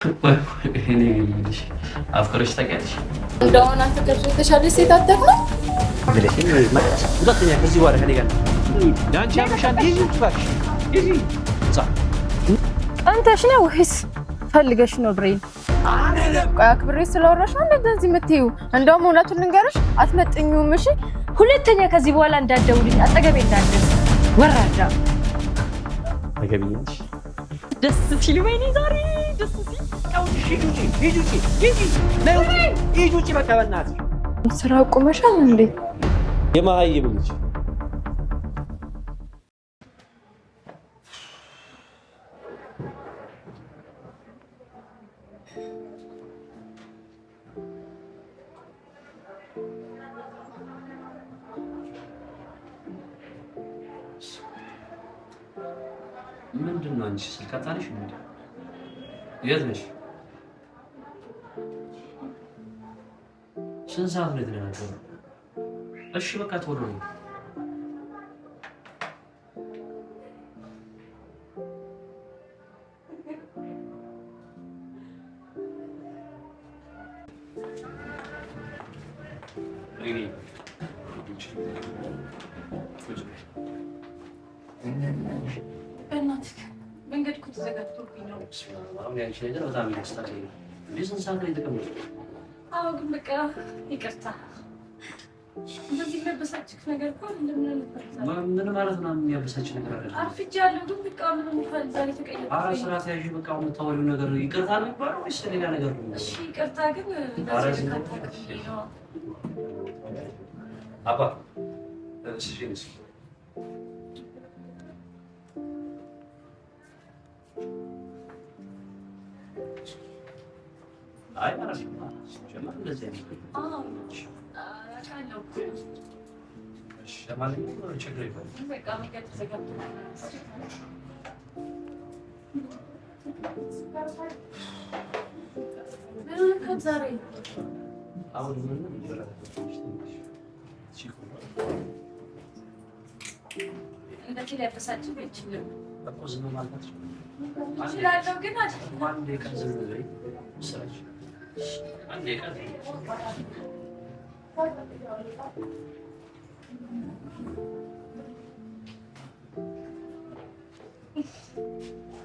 እኔ አፍቅረሽ ታውቂያለሽ? እንደውም አንተ ከእሱ የተሻለ ሴት አትተህ ነው ብለሽ ማለት ሁለተኛ ከዚህ በኋላ ከኔ ጋር ዳንቻ ምሻን ይዙ ትባክሽ ይዙ አንተሽ ነው ወይስ ፈልገሽ ነው? ብሬን አክብሬ ስለወራሽ ነው እንደዚህ የምትይው። እንደውም እውነቱን ልንገርሽ አትመጥኙም። እሺ ሁለተኛ ከዚህ በኋላ እንዳትደውልኝ፣ አጠገቤ እንዳትደርስ። ወራዳ አገቢኛሽ ደስ ሲል ወይኔ ዛሬ ደስ ሲል ሂጂ በቃ በእናትሽ ስራ አቁመሻል እንዴ? የማሀይብ ልጅ ምንድን ነው አንቺ ስልክ አታነሽ? ምንድን የት ነሽ? ስንት ሰዓት ነው የተነጋገርነው? እሺ በቃ ቶሎ ነው። በእናትህ መንገድ እኮ ተዘጋግቶብኝ ነው። አሁን ያንቺ ነገር በጣም ይደስታል። ስንት ሰዓት ነው የተቀመጥኩት? አዎ ግን በቃ ይቅርታ። እንደዚህ የሚያበሳጭክ ነገር እኮ እንደምን ነበር? ምን ማለት ነው የሚያበሳጭ ነገር አለ? አርፍጃለሁ ግን በቃ ምንም እንኳን ዛሬ ተቀየረ። ኧረ ስርዓት ያዥ። በቃ የምታወሪው ነገር ይቅርታ ነው የሚባለው ወይስ ሌላ ነገር ነው? እሺ ይቅርታ ግን አባ እሺ አይ ማለት ነው ጀመር እንደዚህ አይነት እሺ ለማንኛውም ችግር የለም። በቃ መንገድ ተዘጋግቷል። ዛሬ አሁን ምን ይጀራል? እንደዚህ ሊያበሳጭ አይችልም እኮ ዝም ማለት እችላለሁ ግን አንዴ ቀን ዝም በይ ስራች አንዴ ቀን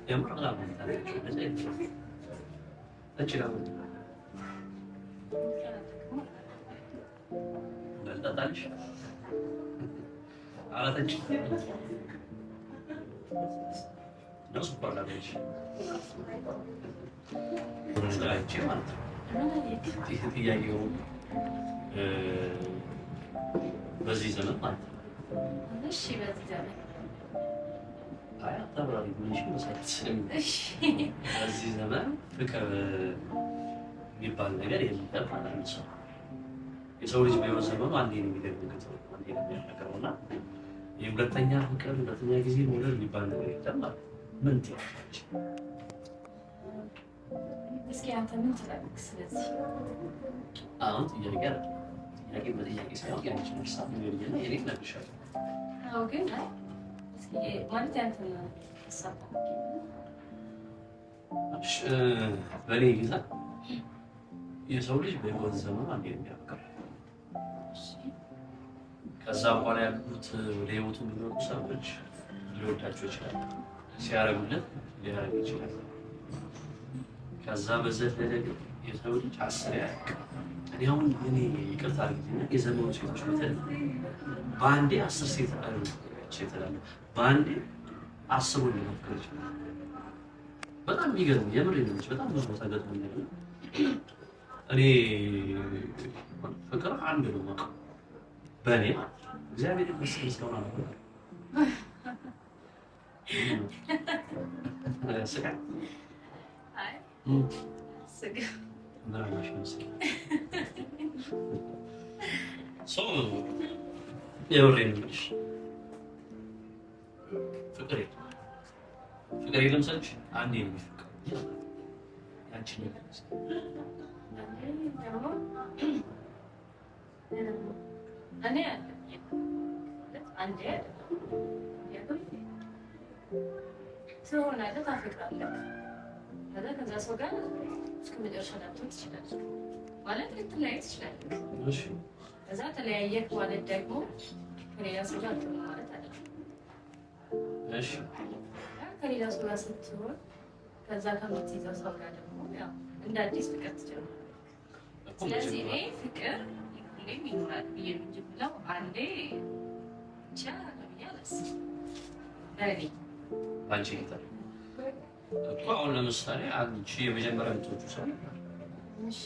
የምር ነው ታጣልሽ አላተች ነው ሱፐርላይሽ ስለአንቺ ማለት ነው። ይሄ ጥያቄው በዚህ ዘመን ማለት ነው። እሺ በዚህ ዘመን አይ አታብራሪ ምንሽ መሰለሽ። እሺ በዚህ ዘመን ፍቅር የሚባል ነገር የለም ማለት ነው። የሰው ልጅ በህይወት ዘመኑ አንዴ ነው የሚገርምከው፣ አንዴ ነው የሚያደርገውና የሁለተኛ ፍቅር ሁለተኛ ጊዜ መውለድ የሚባል ነገር የለም ማለት ነው። ምን ትያለሽ? እስኪ አንተ ምን ትላለህ? ስለዚህ አሁን ጥያቄ በጥያቄ ሳይሆን ያንቺ ሀሳብ ነው የሚሆነው። እኔ እነግርሻለሁ። አዎ ግን እስኪ ማለት ያንተ ሀሳብ እሺ በእኔ ጊዜ የሰው ልጅ በህይወት ዘመኑ አንዴ ነው የሚያፈቅረው። ከዛ በኋላ ያሉት ወደ ህይወቱ የሚመጡ ሰዎች ሊወዳቸው ይችላል፣ ሲያረጉለት ሊያረግ ይችላል። ከዛ በዘለለ ግን የሰው ልጅ አስር ያያቅ። እኔ አሁን ይቅርታ አድርጊና የዘመኑ ሴቶች በተለይ በአንዴ 10 ሴት ይችላሉ፣ በአንዴ 10 ወንድ ማፍቀር ይችላል። በጣም የሚገርም የምር ነው። በጣም ብዙ ቦታ ገጥሞኛል። እኔ ፍቅር አንድ ነው ማለት በእኔ እግዚአብሔር ይመስገን እስካሁን አልሆነም። ስጋ አይ ስጋ ምናልባሽ መሰለኝ ሰው የምሬን ነው የምልሽ። ፍቅር የለም ሰዎች አንዴ ነው የሚፈቅረው ያንቺን ነገር እኔ አንዴ ትሆናለህ፣ ታፈቅራለህ። ከዛ ሰው ጋር እስከ መጨረሻ ላትሆን ትችላለች ማለት ልትለያይ ትችላለች። እሺ ከዛ ተለያየህ ማለት ደግሞ ከሌላ ሰው ጋር አትሆንም ማለት አይደለም። እሺ ከሌላ ሰው ጋር ስትሆን ከዛ ከምትይዘው ሰው ጋር ደግሞ ያው እንደ አዲስ ፍቅር ትጀምራለህ። ስለዚህ እኔ ፍቅር ሁሌም ይኖራል ብዬ ነው እንጂ የምለው አንዴ ብቻ ብዬ አላስብም። በእኔ አንቺ ጌታ እኮ አሁን ለምሳሌ አንቺ የመጀመሪያ የምትወጪው ሰው እሺ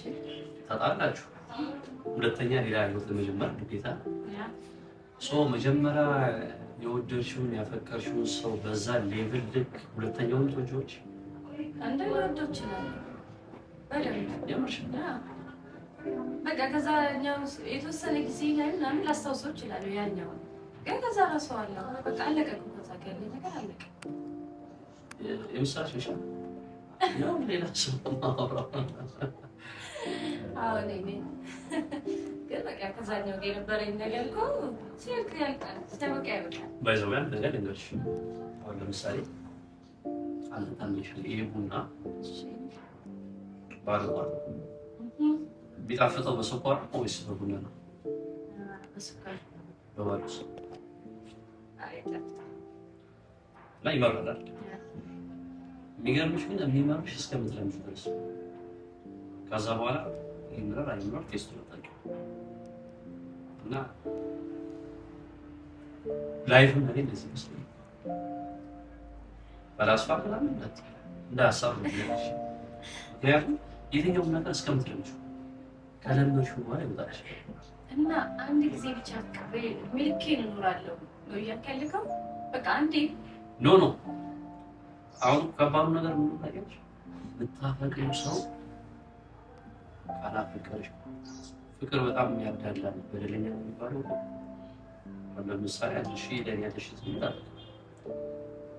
ተጣላችሁ፣ ሁለተኛ ሌላ ህይወት ለመጀመር ግዴታ ሰው መጀመሪያ የወደድሽውን ያፈቀርሽውን ሰው በዛ ሌቭል ልክ ሁለተኛውን ልጆች አንድ ወደው ይችላል በደንብ የምርሽ በቃ ከዛኛው የተወሰነ ጊዜ ላይ ምናምን ላስታውሰው ይችላል። ያኛው ግን ከዛ ራሱ አለ በቃ አለቀ እኮ ከዛ ጋር ነገር አለቀ። የምሳሽ ነው ሌላ ሰው ማውራ አዎ ነኝ ግን በቃ ከዛኛው ጋር የነበረኝ ነገር እኮ ሲልክ ያልቃል ሲታወቅ ያልቃል። ባይዘው ያን ነገር ልንገርሽ አሁን ለምሳሌ አንተ ታንሽ ይሄ ቡና ባርባር ቢጣፍጠው በስኳር ወይስ በቡና ነው? በስኳር በባዶስ አይደለም ላይ ይመረዳል። የሚገርምሽ ግን የሚመርሽ እስከምትለምሽ ድረስ ከዛ በኋላ ይምረር አይምረር ቴስቱ ነው እና ላይፍም ላይ እንደዚህ መስሎኝ በላስፋ ምናምን እንደ ሀሳብ ነው የሚለሽ። ምክንያቱም የትኛውም ነገር እስከምትለምሽ ከለመድሽ በኋላ ይወጣል እና አንድ ጊዜ ብቻ ሚልኬን እኖራለሁ ነው እያልከልከው በቃ አንዴ ኖ አሁን ከባዱ ነገር ምን ታውቂያለሽ? የምታፈቅሪው ሰው ካላፈቀረሽ ፍቅር በጣም ያዳላል። በደለኛ ነው የሚባለው። ለምሳሌ አንቺ ለኔ ያለሽ ትምጣ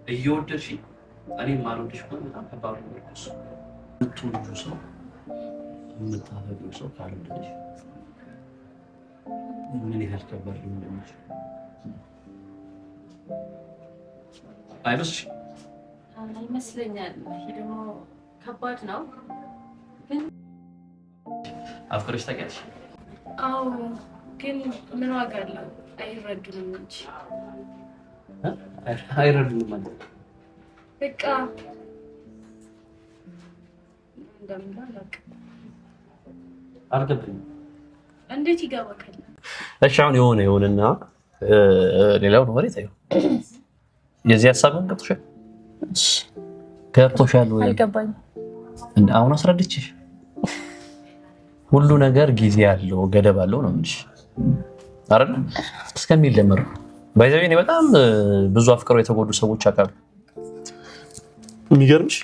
እየወደድሽ እኔ ማልወድሽ ከሆነ በጣም ከባድ ነው። የምትወጂው ሰው የምታፈቅሪው ሰው ካልወደድሽ ምን ያህል ከባድ ሊሆን እንደሚችል አይመስልሽም? ይመስለኛል። ይሄ ደግሞ ከባድ ነው። ግን አፍቅረሽ ታውቂያለሽ? አዎ፣ ግን ምን ዋጋ አለው? አይረዱንም እንጂ አይረዱንም ማለት በቃ እንደምን አልገባኝም። እንዴት ይገባካል? እሺ አሁን የሆነና ሌላው ነው ወሬ ታየው የዚህ ሀሳብን ገብቶሻል ወይ? አልገባኝም። አሁን አስረድቼሽ ሁሉ ነገር ጊዜ አለው ገደብ አለው ነው የምልሽ አይደል? እስከሚደመር ባይዘው እኔ በጣም ብዙ አፍቅረው የተጎዱ ሰዎች አውቃለሁ። የሚገርምሽ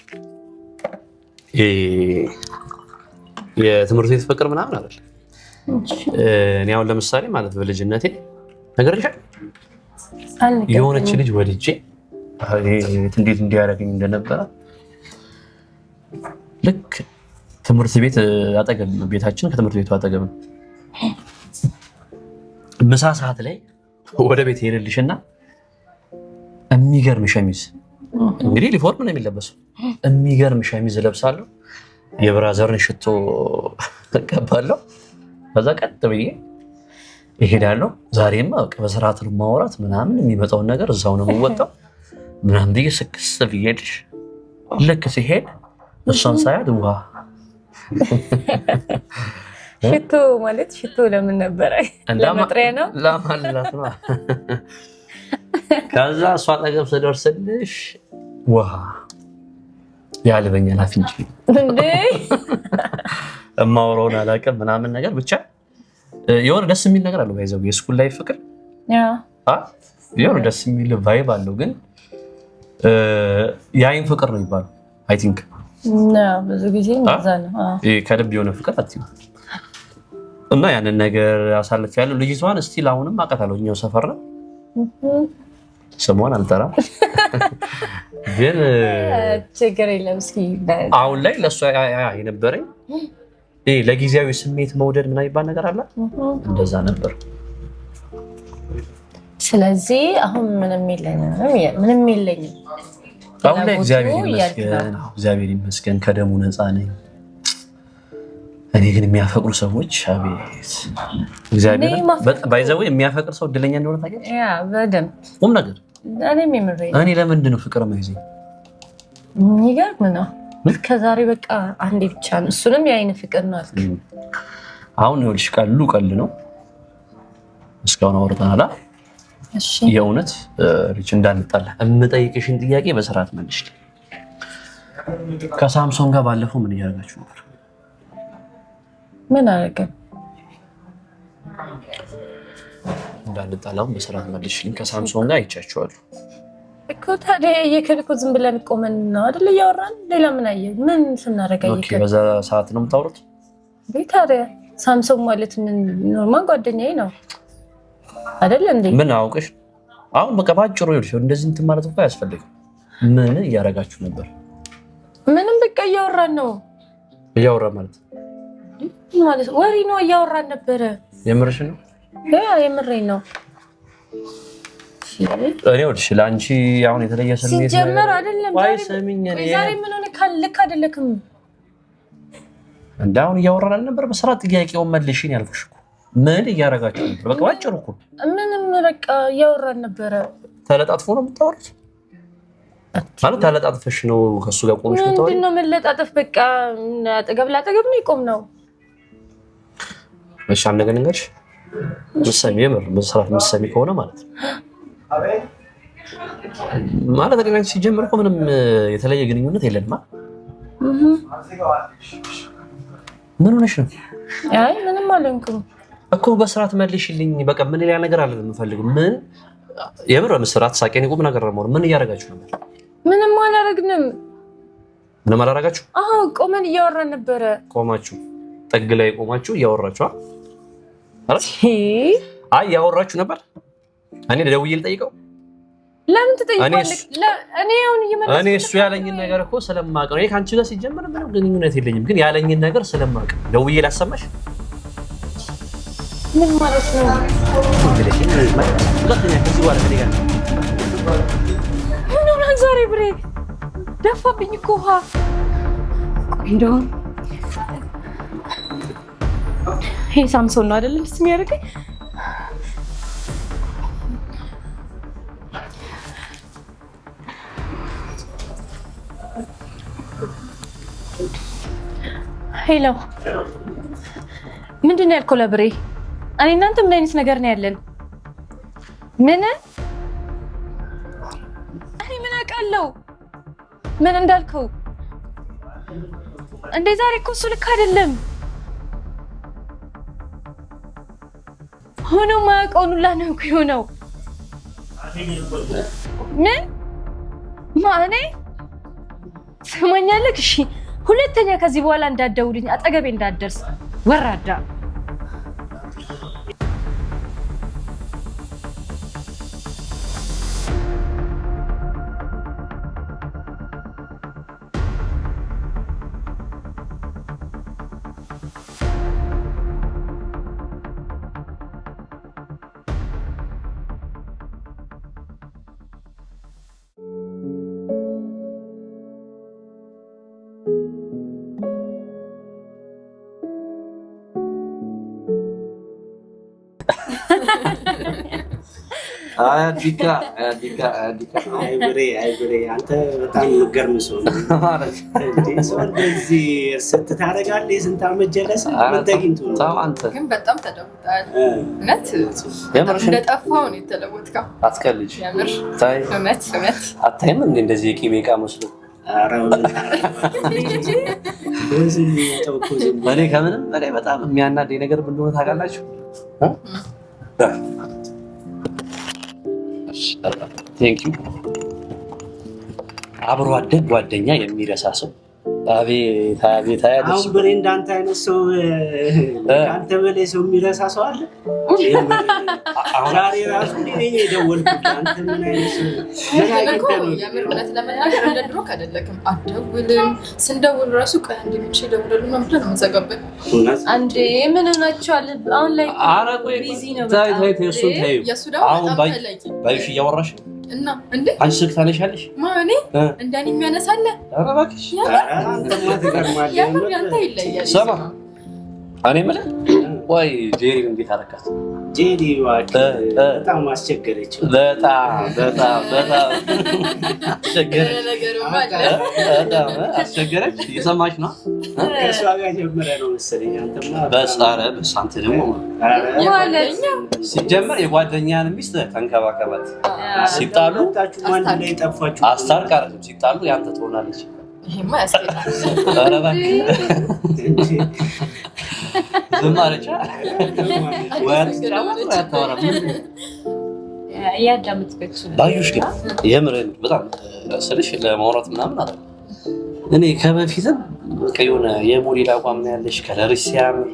የትምህርት ቤት ፍቅር ምናምን አይደል? እኔ አሁን ለምሳሌ ማለት በልጅነቴ ነገርሽ የሆነች ልጅ ወድጄ እንዴት እንዲያደርገኝ እንደነበረ ልክ ትምህርት ቤት አጠገብ ነው ቤታችን፣ ከትምህርት ቤቱ አጠገብ ነው። ምሳ ሰዓት ላይ ወደ ቤት ሄድልሽና የሚገርም ሸሚዝ እንግዲህ ሊፎርም ነው የሚለበሰው። የሚገርም ሸሚዝ ለብሳለሁ፣ የብራዘርን ሽቶ እቀባለሁ፣ ከዛ ቀጥ ብዬ እሄዳለሁ። ዛሬማ በቃ በስርዓት ማውራት ምናምን የሚመጣውን ነገር እዛው ነው የምወጣው ምናምን ብዬ ስክስ ብዬልሽ ልክ ሲሄድ እሷን ሳያት ውሃ ሽቶ ማለት ሽቶ ለምን ነበረ? ለመጥሪያ ነው ለማለት ነው። ከዛ እሷ አጠገብ ስደርስልሽ ውሃ ያልበኛል አፍንጭ እንዴ እማወራውን አላውቅም ምናምን ነገር ብቻ የሆነ ደስ የሚል ነገር አለው። ባይዘው የስኩል ላይፍ ፍቅር የሆነ ደስ የሚል ቫይብ አለው። ግን የአይን ፍቅር ነው የሚባለው አይ ቲንክ ብዙ ጊዜ እንደዛ ነው። ከልብ የሆነ ፍቅር አትይው እና ያንን ነገር አሳልፌያለሁ። ልጅቷን እስቲል አሁንም አውቃታለሁ። እኛው ሰፈር ነው፣ ስሟን አልጠራም ግን ችግር የለም። እስኪ አሁን ላይ ለእሷ የነበረኝ ለጊዜያዊ ስሜት መውደድ ምናምን ይባል ነገር አለ፣ እንደዛ ነበር። ስለዚህ አሁን ምንም የለኝም አሁን ላይ እግዚአብሔር ይመስገን ከደሙ ነፃ ነኝ። እኔ ግን የሚያፈቅሩ ሰዎች አቤት እግዚአብሔር ባይዘው የሚያፈቅር ሰው እድለኛ እንደሆነ ታውቂያለሽ? ያ በደምብ ቁም ነገር እኔ ለምንድን ነው ፍቅር የማይዘኝ? የሚገርም ነው። ከዛሬ በቃ አንዴ ብቻ ነው፣ እሱንም የአይን ፍቅር ነው አልክ። አሁን ይኸውልሽ ቀሉ ነው። እስካሁን አውርተናል። እሺ የእውነት ልጅ እንዳንጣላ የምጠይቅሽን ጥያቄ በስርዓት መልሽ። ከሳምሶን ጋር ባለፈው ምን እያደረጋችሁ ነበር? ምን አደረገን? እንዳንጣላው በስርዓት መልሽልኝ። ከሳምሶን ጋር አይቻችኋለሁ እኮ። ታዲያ የከልኩ ዝም ብለን ቆመን ነው አይደል እያወራን? ሌላ ምን አየህ? ምን ስናደርግ አየህ? ኦኬ በዛ ሰዓት ነው የምታወሩት? ታዲያ ሳምሶን ማለት ምን ኖርማል ጓደኛዬ ነው አይደል እንዴ? ምን አውቅሽ? አሁን በቃ ባጭሩ ይልሽ እንደዚህ እንትን ማለት እኮ አያስፈልግም። ምን እያደረጋችሁ ነበር? ምንም በቃ እያወራን ነው። እያወራን ማለት ወሬ ነው፣ እያወራን ነበረ። የምርሽ ነው? ያ የምሬን ነው። እኔ ወድሽ ለአንቺ አሁን የተለየ ስሜት ሲጀመር አይደለም። ዛሬ ምን ሆነ? ልክ አይደለክም። እንዳሁን እያወራን ነበር። በስርዓት ጥያቄውን መልሽኝ ያልኩሽ እኮ። ምን እያደረጋችሁ ነበር? በቃ ባጭሩ እኮ ምንም በቃ እያወራን ነበረ። ተለጣጥፎ ነው የምታወሩት ማለት? ተለጣጥፈሽ ነው ከሱ ጋር ቆምሽ የምታወሪው? ምንድን ነው መለጣጠፍ? በቃ አጠገብ ላጠገብ ነው ይቆም ነው። እሺ አንድ ነገር ልንገርሽ፣ ምሳሌ የምር በስርዓት ምሳሌ ከሆነ ማለት ነው ማለት አገናኝ ሲጀምር እኮ ምንም የተለየ ግንኙነት የለንም። ምን ሆነሽ ነው? አይ ምንም አልሆንኩም እኮ። በስርዓት መልሽልኝ። በቃ ምን ሌላ ነገር አለ የምፈልገው? ምን የምር በስርዓት ሳቄን ቁም ነገር ነው። ምን እያደረጋችሁ ነበር? ምንም አላደረግንም። ምንም አላደረጋችሁ? አዎ ቆመን እያወራን ነበረ። ቆማችሁ ጥግ ላይ ቆማችሁ እያወራችሁ? አይ እያወራችሁ ነበር። እኔ ደውዬ ልጠይቀው? ለምን ትጠይቃለህ? እኔ እሱ ያለኝን ነገር እኮ ስለማውቅ ነው። ከአንቺ ጋር ሲጀምር ምንም ግንኙነት የለኝም፣ ግን ያለኝን ነገር ስለማውቅ ደውዬ ላሰማሽ። ምን ማለት ነው? ምን ሆነህ ዛሬ? ብሬ ደፋብኝ እኮ ውሃ። ቆይ እንደውም ይሄ ሳምሶን ነው አይደል ልብስ የሚያደርገኝ? ሄሎ ምንድን ነው ያልከው ለብሬ? እኔ እናንተ ምን አይነት ነገር ነው ያለን? ምን እኔ ምን አውቃለሁ? ምን እንዳልከው እንዴ? ዛሬ እኮ እሱ ልክ አይደለም። ሆኖ ማያውቀውን ሁላ ነው እኮ የሆነው። ምን ማኔ ትሰማኛለህ? እሺ ሁለተኛ ከዚህ በኋላ እንዳትደውልኝ፣ አጠገቤ እንዳትደርስ ወራዳ። አዲካ አይብሬ አንተ በጣም የምትገርም ሰው ነው ማለት ነው። ሰው እንደዚህ ስንት ታደርጋለህ? ስንት ዓመት ጀለስ ምን ተገኝቶ ነው? ታው አንተ ግን በጣም ተለውጣል። እውነት እንደጠፋው ነው የተለወጥከው። አትቀልጅ። የምር ታይ እውነት አታይም እንዴ እንደዚህ የቂቤ ዕቃ መስሎ? እኔ ከምንም በላይ በጣም የሚያናደኝ ነገር ምን እንደሆነ ታውቃላችሁ? አብሮ አደግ ጓደኛ የሚረሳ ሰው አቤት አቤት አያት። አሁን ብሬ እንዳንተ አይነት ሰው አንተ በላይ ሰው የሚረሳ ሰው አለ? ዛሬ ራሱ እኔ የደወልኩት አንተ ምን አይነት ሰው የምር እውነት ለመናገር እንደ ድሮ አይደለክም። አትደውልም። ስንደውል ራሱ ቆይ አንዴ ብቻ ደውልልኝ ነው ብለን የምንዘጋበት። አንዴ ምን ሆናችኋል? አሁን ላይ ቢዚ ነው። ታይ እሱን ታዩ። የሱ ደግሞ አሁን በጣም ተለይ ባይሽ እያወራሽ እና እንዴ አንቺ ስልክ ታነሻለሽ? ማኔ እንደኔ የሚያነሳለ ኧረ እባክሽ አንተማ ትገርማለህ። ያምር ያንተ ይለያል። ሰማ እኔ የምልህ ወይ ጄሪ እንዴት አደረካት? ጄሪ በጣም አስቸገረች። በጣም አስቸገረች። እየሰማች ነው። ከእሷ ጋር ጀምረ ነው መሰለኝ። አንተማ በሳንተ ደግሞ ሲጀመር የጓደኛን ሚስት ተንከባከባት። ሲጣሉ አንድ ላይ ጠፋችሁ። አስታርቅ አይደለም ሲጣሉ ያንተ ትሆናለች። ይሄማ ያስኬዳል። ኧረ እባክህ ዝም አለች። ባዩሽ ግን የምሬን በጣም ስልሽ ለማውራት ምናምን አለ። እኔ ከበፊትም የሆነ የሞዴል አቋም ነው ያለሽ። ከለርሽ ሲያምር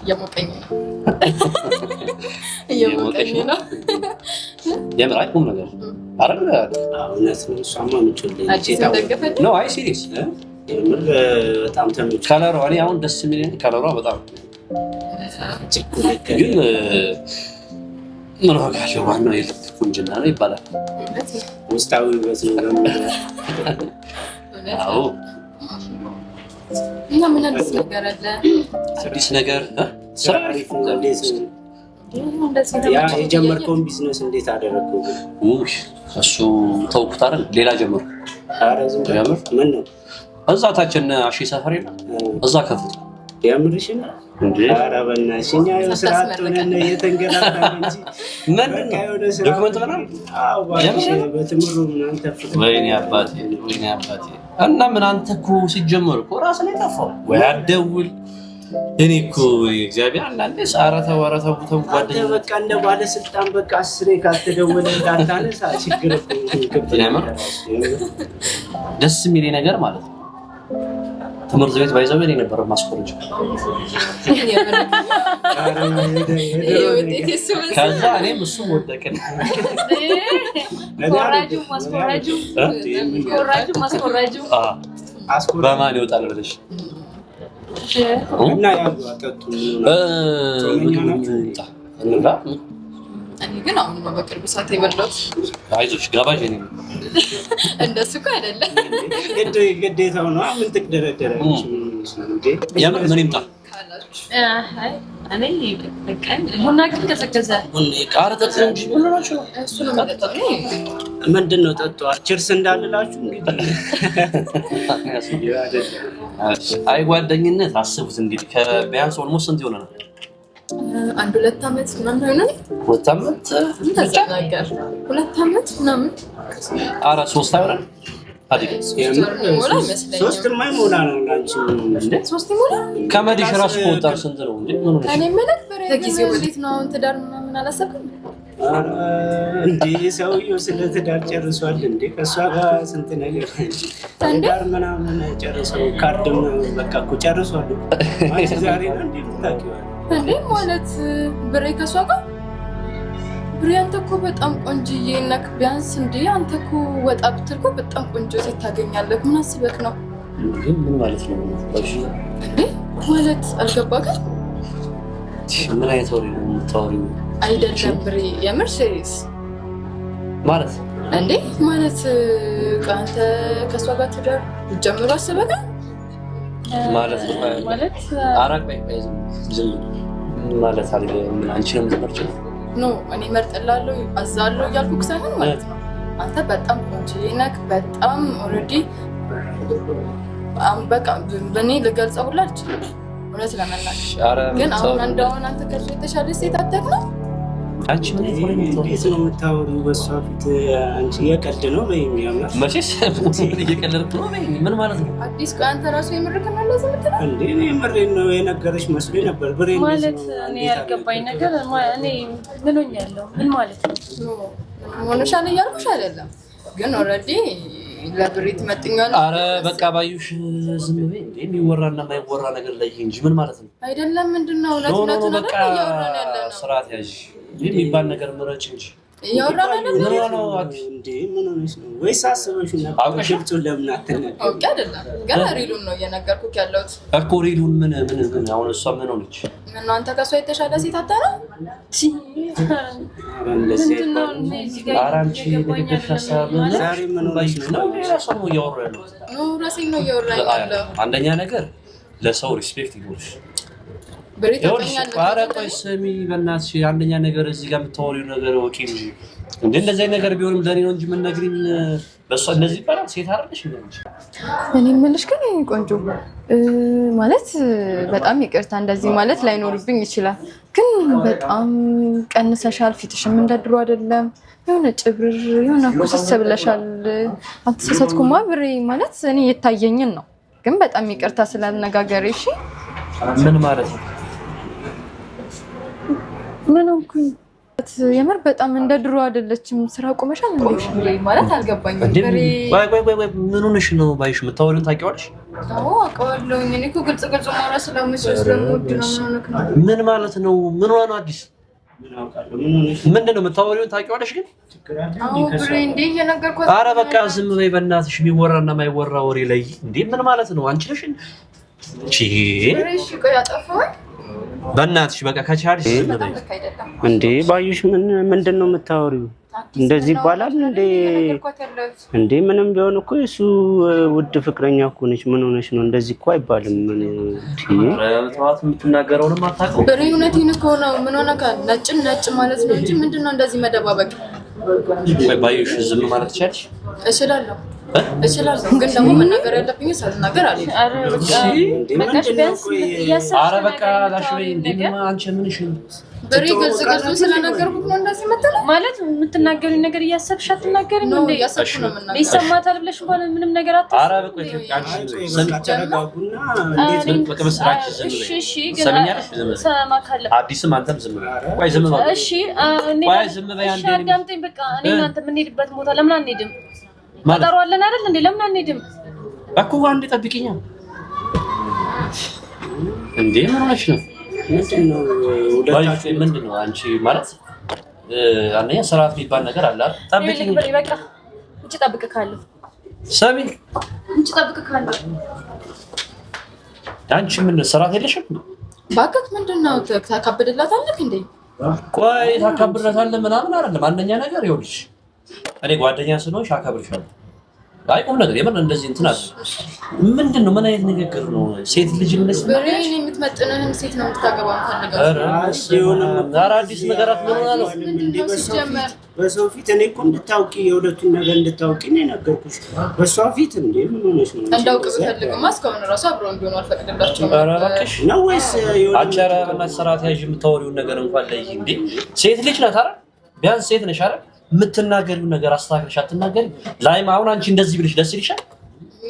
የሞቀኝ ነው። የምር አይቁም ነገር አይደል? እውነት ነው። እሷማ ምንጭልኝ ነው። አይ ሲሪየስ የምር በጣም ተመቸኝ። ከለሯ እኔ አሁን ደስ የሚለኝ ከለሯ በጣም ግን ምን ዋጋ አለው? ዋናው የልብ ቁንጅና ነው ይባላል። ውስጣዊ ውበት ነው። አዎ። እና ምን አዲስ ነገር አለ? አዲስ ነገር ስራ ያ የጀመርከውን ቢዝነስ እንዴት አደረግከው? ውይ እሱ ተውኩት አይደል? ሌላ ጀመርኩ። ኧረ ዝም ብለህ ምን ነው? እዛ ታችን አሺ ሰፈር የለም እዛ ከፍቶ የምርሽን እንዴ? ኧረ በእናትሽ እኛ የሆነ ስራ አጥተን እየተንገላታን እንጂ ምንድን ነው ዶክመንት ምናምን? አዎ በትምሩ ምናምን ተፍቶ ወይኔ አባቴ እና ምን አንተ እኮ ሲጀመር እኮ ራስህ ላይ ጠፋው ወይ አትደውል። እኔ እኮ እግዚአብሔር አንዳንዴ ኧረ ተው ጓደኛ በቃ እንደ ባለስልጣን በቃ 10 ካልተደወለ እንዳታነሳ ችግር እኮ ደስ የሚለኝ ነገር ማለት ነው ትምህርት ቤት ባይዘው እኔ ነበር ማስኮረጅ። ከዛ እኔም እሱም ወደቀን። በማን ይወጣል ብለሽ እና ያው አጠጡ እኔ ግን አሁን ነው በቅርብ ሰዓት የበላሁት። አይዞሽ ጋባዥ ነኝ። እንደሱ እኮ አይደለም ግዴታው ነው። ምን ትቅደረደራለች? ምን ይምጣ እኔ በቀን ቡና ግን ቀዘቀዘ። ቃር ጠጥ እንጂ ምን ሆናችሁ ነው? እሱ ነው መጠጣው። ምንድን ነው ጠጡ? ችርስ እንዳልላችሁ እንግዲህ አይ ጓደኝነት አስቡት እንግዲህ ከቢያንስ ኦልሞስት ስንት ይሆናል? 1-2 ዓመት ምናምን ሆነ። 2 ዓመት እንደዛ ነገር 2 ዓመት ምናምን 3 አይሆንም? ሶስት የማይሞላ ነው እንዳንቺ እንዴ? 3 ይሞላ ከመዲሽ ራሱ ወጣው ስንት ነው እንዴ? ምን ሆነሽ? እኔ ማለት በጊዜው ወዴት ነው አሁን ትዳር ምናምን አላሰብኩም እንዴ? ሰውዬው ስለ ትዳር ጨርሷል እንዴ? ከእሷ ጋር ስንት ነገር ትዳር ምናምን ጨርሰው ካርድ በቃ እኮ ጨርሷል። ዛሬ ነው እንዴ የምታውቂው? እንዴ ማለት ብሬ ከሷ ጋር ብሬ አንተ እኮ በጣም ቆንጆዬ ነክ ቢያንስ እንዴ አንተ እኮ ወጣ ብትል እኮ በጣም ቆንጆ ሴት ታገኛለህ። ምን አስበክ ነው? ምን ማለት ነው? እሺ እንዴ ማለት አልገባከም? ምን አይነት ወሬ ነው የምታወሪው? አይደለም ብሬ የምር ሴሪየስ ማለት እንዴ ማለት አንተ ከሷ ጋር ትዳር ጀምሮ አስበክ ማለት አራቅ ዝም ማለት አለ። ምን አንቺ ነው የምትመርጪው? ኖ እኔ መርጥላለሁ አዛለሁ እያልኩህ ሳይሆን ማለት ነው አንተ በጣም ቆንጆዬ ነህ። በጣም ኦልሬዲ በቃ በእኔ ልገልጸው ሁላ አልችልም እውነት ለመናገር። ግን አሁን እንደውን አንተ ከእሱ የተሻለ ሴት አተክ ነው። አንቺ ምን እንዴት ነው የምታወሪው? በሷ ፊት አንቺ የቀልድ ነው በይኝ። ያማሽ መቼስ እየቀለድኩ ነው በይኝ። ምን ማለት ነው? አዲስ ቆይ አንተ ራሱ የምርክ ነው ለዚህ የምትለው እንዴ? እኔ የምሬን ነው የነገረሽ መስሎኝ ነበር። ብሬ ማለት እኔ ያልገባኝ ነገር እኔ ምን ሆኛለሁ? ምን ማለት ነው? ሆነሻል እያልኩሽ አይደለም፣ ግን ኦልሬዲ ለብሬ ትመጥኛለሽ። አረ በቃ ባዩሽ ዝም በይ እንዴ! የሚወራና የማይወራ ነገር ላይ እንጂ ምን ማለት ነው? አይደለም ምንድነው? እውነት ነው በቃ ስርዓት ያዥ የሚባል ነገር ምረጭ እንጂ ያወራና ነው እንዴ ምን ሆነሽ ነው? ወይስ አስበሽ ነበር? ግልጹን ለምን አትነግሪኝ? ኦኬ አይደለም ገና ሪሉን ነው እየነገርኩህ ያለሁት እኮ ሪሉን ምን አሁን እሷ ምን ሆነች? ምን ነው አንተ ከሷ የተሻለ ሴት አታና ኧረ አንቺ ንግግርሽ ሀሳብ ዛሬ ምን ሆነሽ ነው? ራስህ ነው እያወራህ ያለው። ራሴን ነው እያወራኝ ያለው። አንደኛ ነገር ለሰው ሪስፔክት ይኖርሽ። ብሬታኛለህ ኧረ ቆይ ስሚ በእናትሽ አንደኛ ነገር እዚህ ጋር የምታወሪው ነገር ወቂ እንጂ እንደዚህ አይነት ነገር ቢሆንም ለኔ ነው እንጂ የምነግሪኝ በሷ እንደዚህ ይባላል። ሴት አይደለሽ እንዴ? እኔ የምልሽ ግን ቆንጆ ማለት በጣም ይቅርታ እንደዚህ ማለት ላይኖርብኝ ይችላል፣ ግን በጣም ቀንሰሻል። ፊትሽም እንደድሮ አይደለም። የሆነ ጭብር የሆነ ኩስስ ብለሻል። አልተሳሳትኩማ ብሬ ማለት እኔ የታየኝን ነው። ግን በጣም ይቅርታ ስላነጋገሬ። እሺ ምን ማለት ነው? ምን ሆንኩኝ? የምር በጣም እንደ ድሮ አይደለችም። ስራ ቆመሻል እንዴ? ማለት አልገባኝም። ወይ ምን ሆነሽ ነው? ባይሽ የምታወሪውን ታውቂዋለሽ? አዎ አውቀዋለሁ። እኔ እኮ ግልጽ ማውራት ስለምወድ ነው። ምን ማለት ነው? ምን ሆነ ነው? አዲስ ምንድን ነው የምታወሪውን ታውቂዋለሽ? ግን አዎ ብሬ እንዴ እየነገርኳት። ኧረ በቃ ዝም በይ በእናትሽ። የሚወራና የማይወራ ወሬ ላይ እንዴ ምን ማለት ነው? አንቺ ነሽ ብሬ? እሺ ቆይ አጠፋሁኝ። በእናትሽ በቃ ከቻልሽ እንዴ ባዩሽ ምንድን ነው የምታወሪው? እንደዚህ ይባላል እንዴ? እንዴ ምንም ቢሆን እኮ እሱ ውድ ፍቅረኛ እኮ ነች። ምን ሆነሽ ነው? እንደዚህ እኮ አይባልም። ምን ተዋት፣ የምትናገረውንም አታውቅም። ብሬ እውነቴን እኮ ነው። ምን ሆነ? ነጭ ማለት ነው እንጂ ምንድን ነው እንደዚህ መደባበቅ? ባዩሽ ዝም ማለት ትችያለሽ? እችላለሁ ግን ደግሞ መናገር ያለብኝ ሳልናገር አለ። ኧረ በቃ ላሽ በይ እንዴ አንቺ ምንሽ ብሬ ግልጽ ስለነገርኩት ነው እንደዚህ መተለ ማለት የምትናገሪው ነገር እያሰብሽ አትናገሪም እንዴ? እያሰብኩ ነው የምናገረው። ይሰማታል ብለሽ እንኳን ምንም ነገር አታስብ። ኧረ በቃ አዲስም አንተም ዝም በይ። ቆይ ዝም በይ። እሺ አዳምጠኝ በቃ። እኔ እናንተ የምንሄድበት ቦታ ለምን አንሄድም? ቀጠሮ አለን አይደል እንዴ? ለምን አንሄድም እኮ? አንዴ ጠብቂኛ እንዴ ምን ሆነሽ ነው? ምንድን ነው አንቺ ማለት አንደኛ ስርዓት የሚባል ነገር አለ አይደል? ጠብቂኝ በቃ እንጂ ጠብቅካለሁ። ሰሚ እንጂ ጠብቅካለሁ። አንቺ ምን ስርዓት የለሽም? ባከክ ምንድነው ታካብድላታለህ እንዴ? ቆይ ታካብድላታለህ ምናምን አይደለም። አንደኛ ነገር ይኸውልሽ እኔ ጓደኛ ስለሆንሽ አከብርሻለሁ። አይ ቁም ነገር የምን እንደዚህ እንትን አለ። ምንድን ነው? ምን አይነት ንግግር ነው? ሴት ልጅ ምን ነው በሬን የምትመጥንህን ሴት ነው የምታገባው ፈልገው። ኧረ አዲስ ነገራት ምን ሆነ ነው? በሰው ፊት እኔ እኮ እንድታውቂ የሁለቱን ነገር እንድታውቂ ነው የነገርኩሽ። በሷ ፊት እንዴ ምን ሆነሽ ነው? እንዳውቅ ብፈልግማ እስካሁን እራሱ አብረው እንዲሆኑ አልፈቅድላቸውም። ኧረ እባክሽ ነው ወይስ አንቺ? ኧረ በእናትሽ ስርዓት ያዥ። የምታወሪውን ነገር እንኳን ለይ እንዴ። ሴት ልጅ ናት አይደል? ቢያንስ ሴት ነሽ አይደል? የምትናገሪው ነገር አስተካክለሽ አትናገሪ። ላይም አሁን አንቺ እንደዚህ ብለሽ ደስ ይልሻል?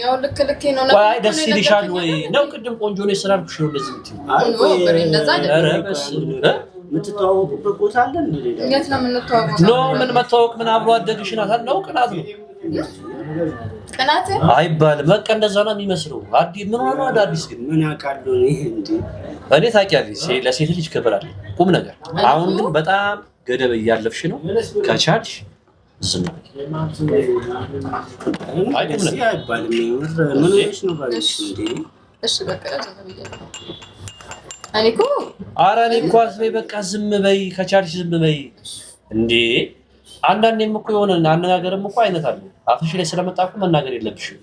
ያው ልክ ነው። አይ ደስ ይልሻል ወይ ነው? ቅድም ቆንጆ ነው ስላልኩሽ ነው እንደዚህ የምትይው። አይ ብሬ እንደዛ አይደለም። የምትተዋወቁበት ቦታ አለ እንዴ? የት ነው የምንተዋወቀው? ኖ ምን መተዋወቅ ምን አብሮ አደግሽ ናት ነው? ቅናት ነው። ቅናት አይባልም። በቃ እንደዛ ነው የሚመስለው። ምን ሆነ ነው አዲስ? ግን ምን አውቃለሁ እንዴ? እኔ ታውቂያለሽ ለሴት ልጅ ክብር አለ ቁም ነገር። አሁን ግን በጣም ገደብ እያለፍሽ ነው። ከቻልሽ ዝም በይ። አይባልም። ምን ሆነሽ ነው ባልሽ እንዴ? እሺ በቃ ዝም በይ። እኔ እኮ አስበይ በቃ ዝም በይ። ከቻልሽ ዝም በይ እንዴ። አንዳንዴም እኮ የሆነ አነጋገርም እኮ አይነት አለ። አፍሽ ላይ ስለመጣ እኮ መናገር የለብሽም።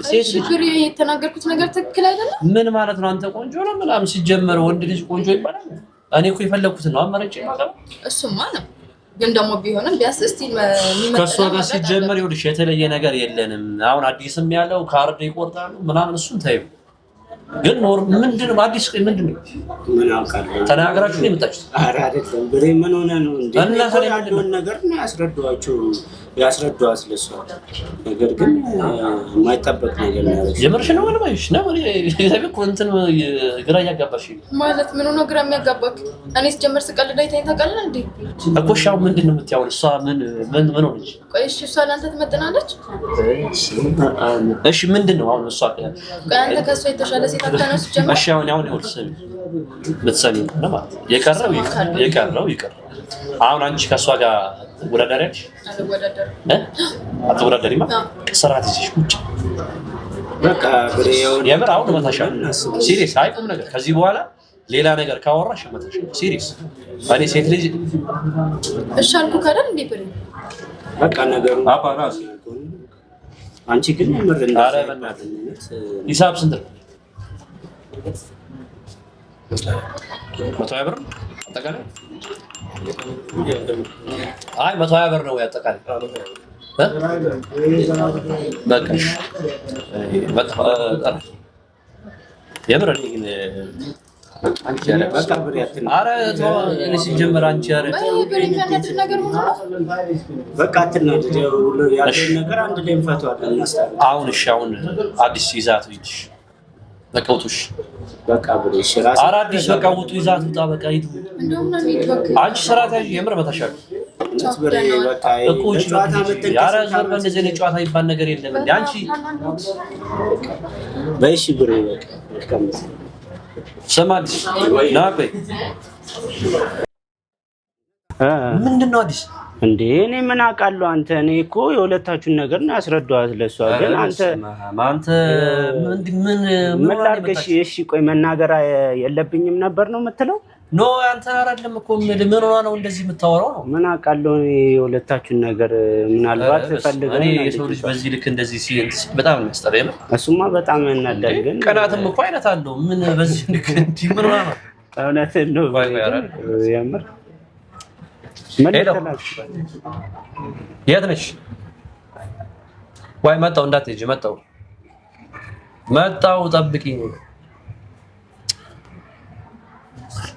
ሴት ልጅ የተናገርኩት ነገር ትክክል አይደለም። ምን ማለት ነው? አንተ ቆንጆ ነው ምናምን ሲጀመር ወንድ ልጅ ቆንጆ ይባላል? እኔ እኮ የፈለኩት ነው አመረጭ ማለት እሱማ ነው። ግን ደግሞ ቢሆንም ቢያንስ እስቲ ከእሷ ጋር ሲጀመር ይኸውልሽ የተለየ ነገር የለንም። አሁን አዲስም ያለው ካርድ ይቆርጣሉ ምናምን እሱን ታዩ። ግን ምንድን ነው አዲስ ምንድን ነው? ምን አውቃለሁ። ተናገራችሁ ነው የመጣችሁት? ኧረ አይደለም ብሬ ምን ሆነ ነው እንዴ? ያለውን ነገር ነው ያስረዷት ለሷ። ነገር ግን የማይጠበቅ ነገር ነው ያለችው። የምርሽ ነው ወለ ባይሽ ነው? እኮ እንትን ግራ እያጋባሽ ማለት ምን ሆነ ግራ የሚያጋባክ? እኔ ስጀምር ስቀልድ አይተኸኝ ታውቃለህ እንዴ? እኮ ሻው ምንድን ነው የምትያው? እሷ ምን ሆነች? ቆይ እሺ እሷ ለአንተ ትመጥናለች? እሺ ምንድን ነው አሁን እሷ? ቆይ አንተ ከእሷ የተሻለ ሴት ተነሱ ጀምሮ እሺ አሁን ይኸውልሽ ስሚ ልትሰሚ ነው ማለት የቀረው አሁን አንቺ ከእሷ ጋር ትወዳደሪያለሽ አትወዳደሪማ ስርዓት ይዘሽ ቁጭ በቃ ብሬውን የምር አሁን እመታሻለሁ ሲሪየስ አይቁም ነገር ከዚህ በኋላ ሌላ ነገር ካወራሽ እመታሻለሁ ሲሪየስ እኔ ሴት ልጅ እሺ አልኩህ አይደል እንዴ ብሬ በቃ ነገሩ አባራስ አንቺ ግን ምር ኧረ በእናትህ ሂሳብ ስንት ነው 120 ብር አጠቃላይ አይ 120 ብር ነው ያጠቃላይ በቃ የምር እኔ ግን አንቺ ያለ በቃ ብሬ አትነ ኧረ እኔ ሲጀመር አንቺ ያለ ብሬ የሚያናድድ ነገር ሆኖ በቃ አትናደድ ሁሉ ያለው ነገር አንድ ላይ እንፈታዋለን እናስታርቅ አሁን እሺ አሁን አዲስ ይዛት ልጅ በቃ ውጡሽ በቃ ብሬ እሺ ራስ ኧረ አዲስ በቃ ውጡ ይዛት ውጣ በቃ ሂዱ እንደውም ነው የሚድበክ አንቺ ስራት ያዥ የምር እመታሻለሁ ብሬ በቃ እኮ ጨዋታ መተንከስ እንደዚህ አይነት ጨዋታ ይባል ነገር የለም እንዴ አንቺ በእሺ ብሬ በቃ ከመስ ሰማድ ናበይ ምንድነው አዲስ እንዴ እኔ ምን አውቃለሁ አንተ እኔ እኮ የሁለታችሁን ነገር ነው ያስረዳኋት ለሷ ግን አንተ ምን ላድርግሽ እሺ ቆይ መናገር የለብኝም ነበር ነው የምትለው ኖ አንተ አይደለም እኮ ምን ሆና ነው እንደዚህ የምታወራው ነው ምን አውቃለሁ የሁለታችሁን ነገር ምናልባት ፈልገው እኔ የሰው ልጅ በዚህ ልክ እንደዚህ ሲንስ በጣም ነው ያስጠላኝ እሱማ በጣም ያናዳል ግን ቀናትም እኮ አይነት አለው ምን በዚህ ልክ እንዲህ ምን ሆና ነው እውነትህን ነው የምር ምን ተላልሽ የት ነሽ ወይ መጣው እንዳትሄጂ መጣው ጠብቂኝ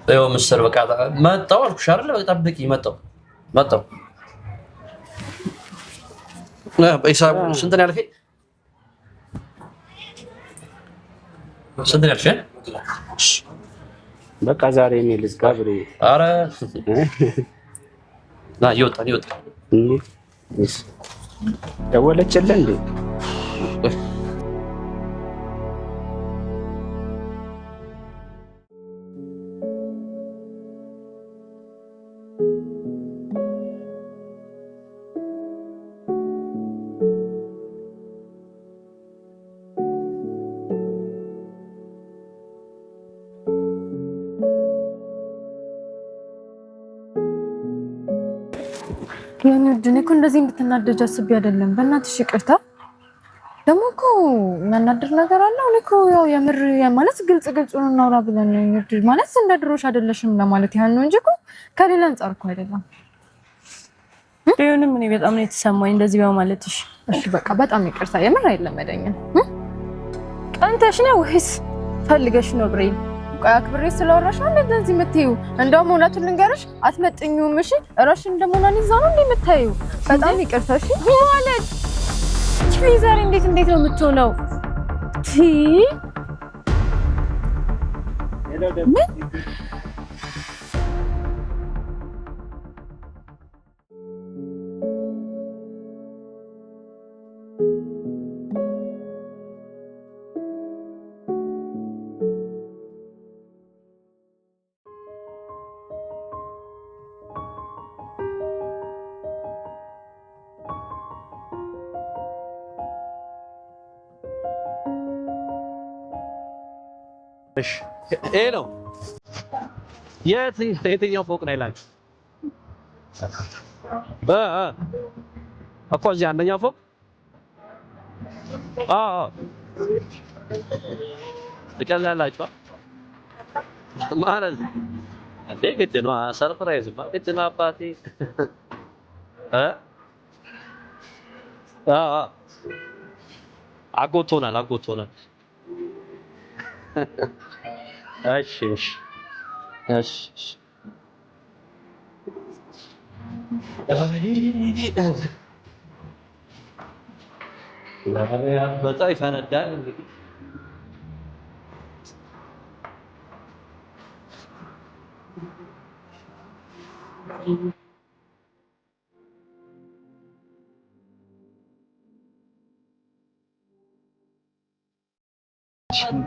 ይኸው ምስር በቃ መጣው አልኩሽ አይደል በቃ ጠብቂኝ መጣው በሂሳብ ስንት ነው ያልከኝ ስንት ነው ያልከኝ በቃ ዛሬ እኔ ልዝጋ ብሬ ኧረ ና ይወጣ ደወለችልህ እንዴ የኔ ውድ እኔ እኮ እንደዚህ እንድትናደጅ አስቤ አይደለም። በእናትሽ ይቅርታ። ደግሞ እኮ የሚያናድር ነገር አለ። እኔ እኮ ያው የምር ማለት ግልጹን እናውራ ብለን ነው ውድ ማለት እንደ ድሮሽ አይደለሽም ለማለት ያህል ነው እንጂ እኮ ከሌላ አንፃር እኮ አይደለም። ቢሆንም እኔ በጣም ነው የተሰማኝ እንደዚህ በማለትሽ። እሺ በቃ በጣም ይቅርታ። የምር አይለመደኝም። ቀንተሽ ነው ወይስ ፈልገሽ ነው ብሬ? ቆይ አክብሬ ስለወራሽ ነው እንደዚህ የምትይው? እንደውም እውነቱን ልንገርሽ አትመጥኝውም። እሺ እራስሽ እንደሞናን ይዛ ነው እንደምታዪው። በጣም ይቅርታ። እሺ ማለት ዛሬ እንዴት ነው የምትሆነው? እሺ ይሄ ነው የትኛው ፎቅ ነው ይላል? እኮ እዚህ አንደኛው ፎቅ ትቀላላችሁ ማለት እንዴ? ግድ ነው ሰርፕራይዝ ግድ ነው አባቴ። አጎቶናል እሺ በጣም ይፈነዳል እንግዲህ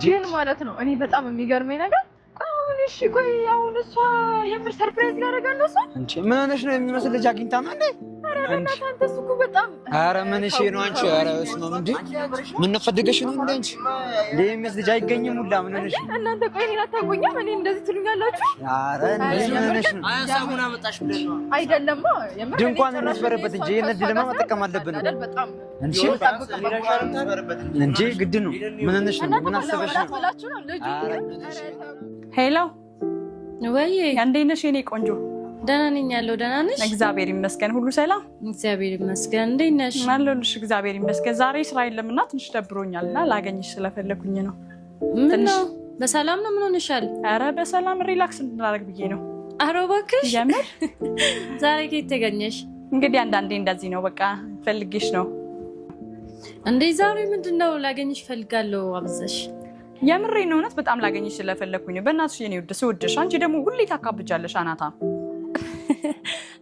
ግን ማለት ነው እኔ በጣም የሚገርመኝ ነገር አሁን እሺ ቆይ አሁን እሷ የምር ሰርፕራይዝ ላደርጋለሁ እሷ እንዴ ምን ሆነሽ ነው የሚመስል ልጅ አግኝታ ነው እንዴ? ኧረ በእናትህ አንተ እሱ እኮ በጣም ኧረ ምን እሺ ነው አንቺ? ኧረ እሱማ እንዴ ምን ፈልገሽ ነው እንዴ አንቺ? እንዴ የሚመስል ልጅ አይገኝም ሁላ ምን ሆነሽ? እናንተ ቆይ እኔን አታውቁኝም? እኔ እንደዚህ ትሉኛላችሁ? ኧረ እንደዚህ ምን ሆነሽ ነው? አያሳቡን አመጣሽ ብለን ነው አይደለም የምር ድንኳን እንስበርበት እንጂ ይሄን እድል ለማ መጠቀም አለብን በጣም እንጂ እንጂ ግድ ነው። ምን ሆነሽ ነው? ምን አሰበሽ ነው? ሄሎ ወይ እንዴት ነሽ የኔ ቆንጆ? ደህና ነኝ ያለው። ደህና ነሽ? እግዚአብሔር ይመስገን ሁሉ ሰላም። እግዚአብሔር ይመስገን። እንዴት ነሽ? አለሁልሽ እግዚአብሔር ይመስገን። ዛሬ ስራ የለምና ትንሽ ደብሮኛልና ላገኝሽ ስለፈለኩኝ ነው። ምን ነው በሰላም ነው? ምን ሆነሻል? ኧረ በሰላም ሪላክስ እንድናደርግ ብዬ ነው። ኧረ እባክሽ የምር ዛሬ ከየት ተገኘሽ? እንግዲህ አንዳንዴ እንደዚህ ነው በቃ ፈልጌሽ ነው። እንዴ ዛሬ ምንድነው? ላገኝሽ ፈልጋለሁ አብዘሽ። የምሬን እውነት በጣም ላገኝሽ ስለፈለኩኝ ነው። በእናትሽ የኔ ውድ ስወድሽ፣ አንቺ ደግሞ ሁሌ ታካብጃለሽ አናታ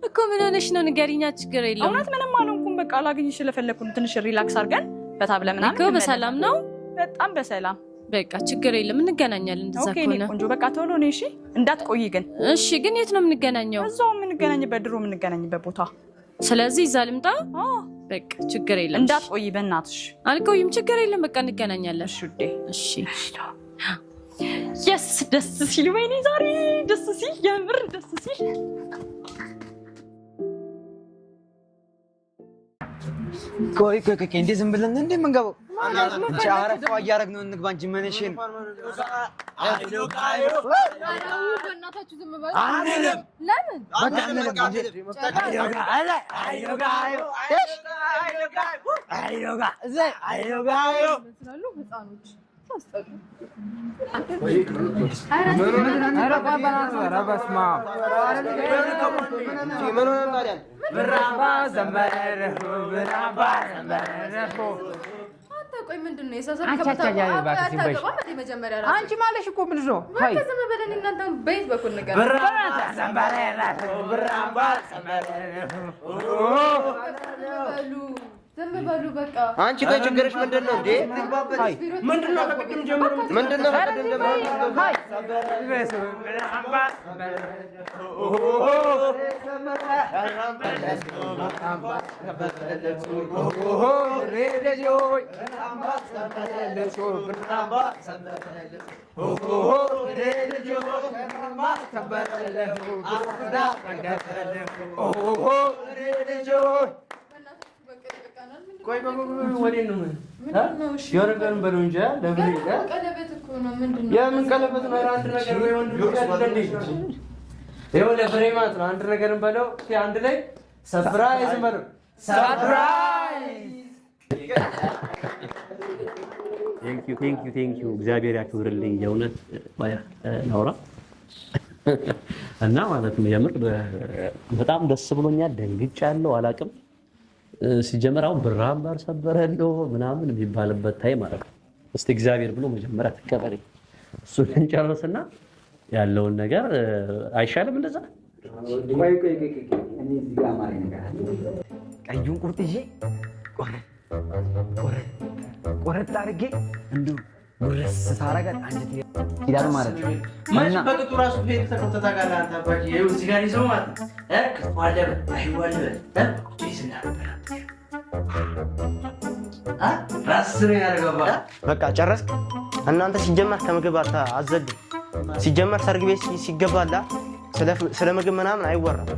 እኮ ምን ሆነሽ ነው? ንገሪኛ። ችግር የለውም። እውነት ምንም አልሆንኩም። በቃ ላገኝሽ ስለፈለኩኝ ትንሽ ሪላክስ አድርገን በታብለ ምናምን እኮ በሰላም ነው? በጣም በሰላም። በቃ ችግር የለም እንገናኛለን። እንደዛ ኦኬ እኔ ቆንጆ በቃ ቶሎ ነይ እሺ፣ እንዳትቆይ ግን። እሺ ግን የት ነው የምንገናኘው? እዛው የምንገናኝበት ድሮ የምንገናኝበት ቦታ። ስለዚህ እዛ ልምጣ? በቃ ችግር የለም። እንዳትቆይ በእናትሽ። አልቆይም፣ ችግር የለም። በቃ እንገናኛለን። እሺ ውዴ። እሺ የስ ደስ ሲል ወይኔ ዛሬ ደስ ሲል የምር ደስ ሲል። ቆይ እንዴ ዝም ብለን እንዴ የምንገባው? እንጂ አረፋ እያደረግነው እንግባ እንጂ መነሽን በእናታችሁ ዝም በሉ። ለምን በቃ እንለም ህፃኖች ቆይ ምንድን ነው አንቺ ማለሽ እኮ ምንድን ነው? ዝም በለን እናንተ በየት በኩል ነገር ዝም በሉ በቃ። አንቺ ቆይ ችግርሽ ምንድን ነው እንዴ? ምንድን ነው ከቅድም ጀምሮ ምንድን ነው ቆይ ወዴት ነው? የሆነ ቀን በለው እንጂ ቀለበት እኮ ነው። ምንድን ነው የምን ቀለበት ነው? አንድ ነገር ወይ ወንድ ልጅ አይደል እንዴ? ይኸው ለፍሬ ማለት ነው። አንድ ነገር በለው አንድ ላይ ሰርፕራይዝ በለው። ሰርፕራይዝ። ቴንክ ዩ እግዚአብሔር ያክብርልኝ። የእውነት ናውራ እና ማለት ነው የምር በጣም ደስ ብሎኛል። ደንግጫለሁ። አላውቅም ሲጀመር አሁን ብር አምባር ሰበረለው ምናምን የሚባልበት ታይ ማለት ነው። እስቲ እግዚአብሔር ብሎ መጀመሪያ ተቀበለኝ። እሱን እንጨርስና ያለውን ነገር አይሻልም? እንደዛ ቆይ እኔ እዚህ ጋር ማሪ ነገር ቀዩን ቁርጥ ይዤ ቆረጥ አድርጌ እንደው ጉረስ ሳረጋት አንጀት ይላል ማለት ነው። ማሽ በቅጡ ራሱ ፌት ተቆጣጣጋላ አንተ አባጂ ይኸው እዚህ ጋር ይዘው ማለት ዋለበ አይዋለበ ይስና ራስ ነው ያደረገባ። በቃ ጨረስክ? እናንተ ሲጀመር ከምግብ አዘል ሲጀመር ሰርግ ቤት ሲገባላ ስለ ምግብ ምናምን አይወራም።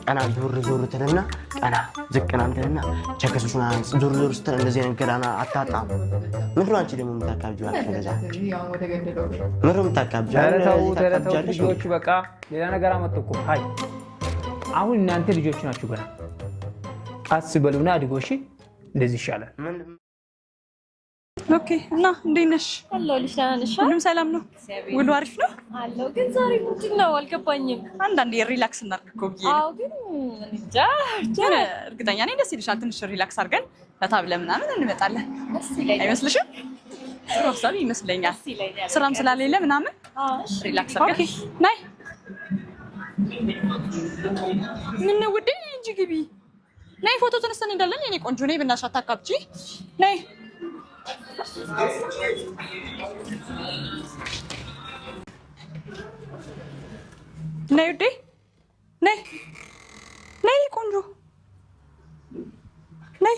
ቀና ዞር ትልና ቀና ዝቅና እንትልና ቸከሱና ዞር ስትል እንደዚህ ነገራና አታጣም። ምንድነው አንቺ ደግሞ የምታካብጂው? አከለዛ ምንድነው የምታካብጂው? ተረተው ልጆቹ በቃ ሌላ ነገር አመጡ እኮ። አይ አሁን እናንተ ልጆች ናችሁ ገና ቀስ በሉና አድጎ። እሺ እንደዚህ ይሻላል። ኦኬ እና እንዴት ነሽ? አለሁልሽ። ደህና ነሽ? ሁሉም ሰላም ነው? ውሎ አሪፍ ነው? አለሁ። ግን ዛሬ ምንድን ነው አልገባኝም። አንዳንዴ ሪላክስ እናድርግ እኮ ብዬሽ ነው። አዎ ግን እንጃ ግን እርግጠኛ ነኝ ደስ ይልሻል። ትንሽ ሪላክስ አድርገን ፈታ ብለን ምናምን እንመጣለን። ደስ ይለኛል። አይመስልሽም? ጥሩ ሀሳብ ይመስለኛል። ስራም ስላሌለ ምናምን ሪላክስ አድርገን ናይ ምን ውዴ እንጂ ግቢ ናይ ፎቶ ተነስተን እንዳለን የኔ ቆንጆ ነይ። ብናሽ አታካብጂ ነይ ነይ ውዴ ነይ ነይ ቆንጆ ነይ።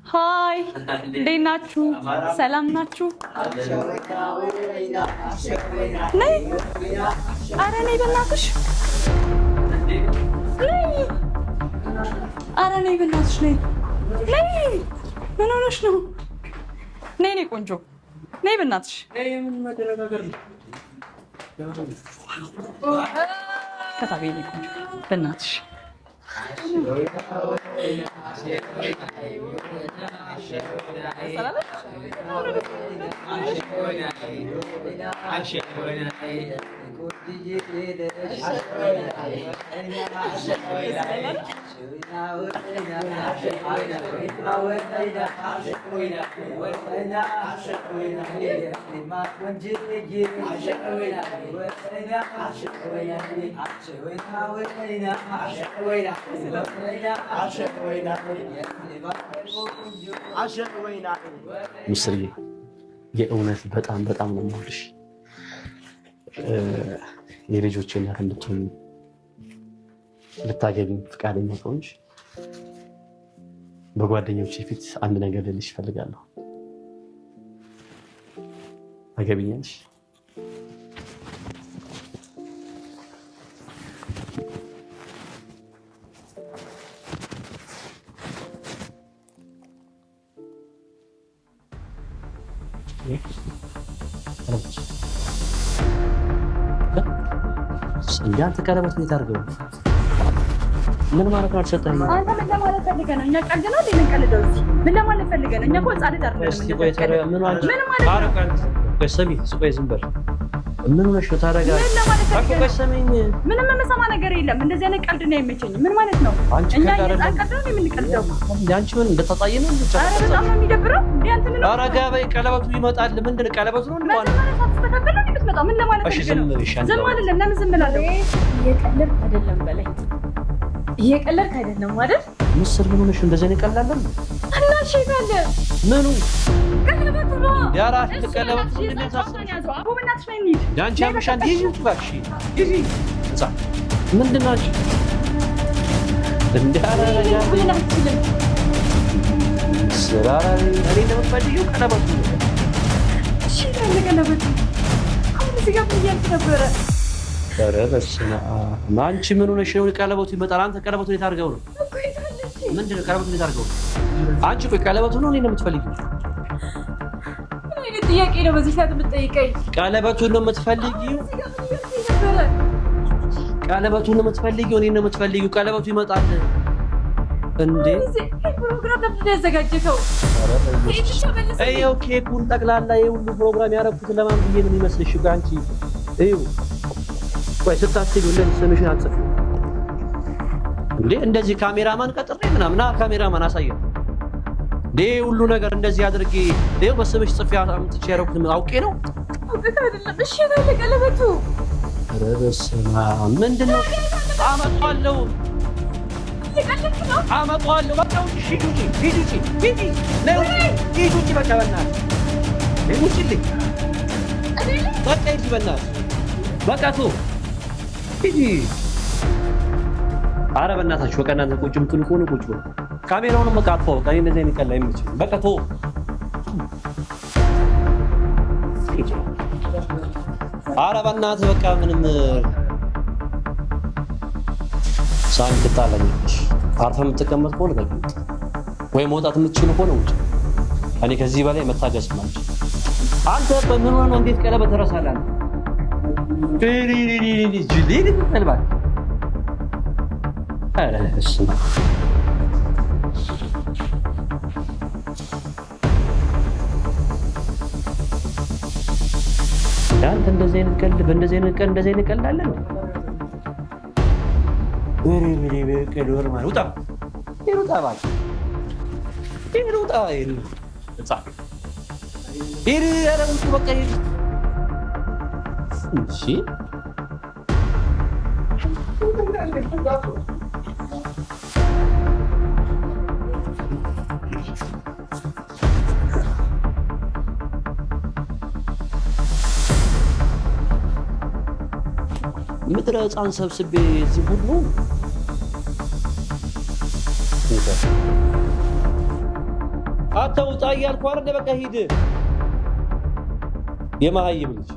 ሃይ እንዴት ናችሁ? ሰላም ናችሁ? ነይ ኧረ ነይ በእናትሽ ነይ ኧረ ነይ በእናትሽ ነይ ነይ። ምን ሆነሽ ነው? ነይ ነይ ቆንጆ ነይ በእናትሽ ከታቤ ነይ ቆንጆ በእናትሽ ምስርዬ የእውነት በጣም ነው የምወድሽ። የልጆቼ እናት እንድትሆኝ ልታገቢኝ ፈቃደኛ ከሆንሽ በጓደኞቼ ፊት አንድ ነገር ልልሽ እፈልጋለሁ። ታገቢኛለሽ? ያንተ ቀለበት ቤት አድርገው ምን ማለት ነው? አልሰጠኝም። አንተ ምን ለማለት ፈልገህ ነው? እኛ ቀልድ ነው እንዴ የምንቀልደው? እዚህ ምን ለማለት ፈልገህ ነው? እኛ እኮ ህፃን ልጅ አይደለም። እስቲ ቆይ ታዲያ ምን ማለት ነው? ስሚ ቆይ ዝም በል። ምን ሆነሽ ነው? ታረጋ ቆይ ስሚኝ። ምንም የምሰማ ነገር የለም። እንደዚህ አይነት ቀልድ ነው አይመቸኝም። ምን ማለት ነው? እኛ የህፃን ቀልድ ነው የምንቀልደው? አንቺ ምን እንደተጣየ ነው እንዴ? ኧረ በጣም ነው የሚደብረው። እንዴ አንተ ምን ኧረ ገበይ ቀለበቱ ይመጣል። ምንድን ነው ቀለበቱ ነው እንዴ? ምን ለማለት ፈልገህ ነው? ዝም አይደለም። ለምን ዝም እላለሁ? እየቀለድክ አይደለም በለኝ። እየቀለድክ አይደለም አይደል? ምስር ምን ሆነሽ እንደዚህ ነው? ቀላለም እና እሺ ካለ ምኑ ቀለበቱ ነው ያራ ቀለበቱ ምንድን ነው? ታስበው አቦ በእናትሽ ነኝ እንሂድ። ዳንቺ አምሻን ዲጂ ትባክሽ ዲጂ እዛ ምንድን ነው? እንዳራ ምን አትችልም። ስራራ እኔ እንደምፈልጊው ቀለበቱ እሺ ካለ ቀለበቱ አሁን እዚህ ጋር ብያለሁ ነበረ። ኧረ በስመ አብ አንቺ ምን ሆነሽ ነው? ቀለበቱ ይመጣል። አንተ ቀለበቱን የት አድርገው ነው? ምንድን ነው ቀለበቱን የት አድርገው ነው? አንቺ ቆይ ቀለበቱ ነው እኔ ነው የምትፈልጊው? ምን አይነት ጥያቄ ነው በዚህ ሰዓት የምትጠይቀኝ? ቀለበቱን ነው የምትፈልጊው? ቀለበቱን ነው የምትፈልጊው? እኔ ነው የምትፈልጊው? ቀለበቱ ይመጣል እንዴ? ፕሮግራም ለምን ያዘጋጀከው? ይኸው ኬኩን ጠቅላላ የሁሉ ፕሮግራም ያደረኩት ለማን ብዬ ነው የሚመስልሽ? አንቺ ይኸው ቆይ ስታስቢው እንደዚህ ስምሽን አትጽፊው እንዴ? እንደዚህ ካሜራማን ቀጥሬ ምናምን ካሜራማን አሳየው እንዴ? ሁሉ ነገር እንደዚህ አድርጌ ይኸው በስምሽ ጽፌ አምጥቼ ያደረኩት አውቄ ነው አይደለም? እሺ ታለ ቀለበቱ ኧረ በስመ አብ ምንድን ነው? አመጣዋለሁ አመጣዋለሁ። በቃ ሂጂ በቃ በእናትህ ውጪልኝ። በቃ ሂጂ በእናትህ በቃ ተው ሂጂ። ኧረ በእናታችሁ በቃ እናንተ ቁጭ የምትሉ ከሆነ ቁጭ በሉ። ካሜራውንም በቃ አጥፋው። በቃ እንደዚህ አይነት ቀልድ አይመችም። በቃ ተው ኧረ በእናትህ በቃ ምንም ሳን ትጣላኛለሽ። አርፈህ የምትቀመጥ ከሆነ ተቀመጥ፣ ወይ መውጣት የምትችሉ ከሆነ ውጭ። እኔ ከዚህ በላይ መታገስ ማለት አንተ በምን ሆነ እንዴት ቀለበት ትረሳለህ? ጅሊል ተልባል አረ እሱ አንተ እንደዚህ አይነት ቀልድ በእንደዚህ አይነት ቀልድ እንደዚህ አይነት ቀልድ አለ ነው? ምን ይበቀል ወርማን ውጣ ይሩጣ ባል ይሩጣ ይሩጣ ይሩጣ በቃ ይሩጣ። እሺ ምድረ ህፃን ሰብስቤ እዚህ ሁሉ አተውጣ እያልኩ አይደል? በቃ ሂድ የመሀይም ልጅ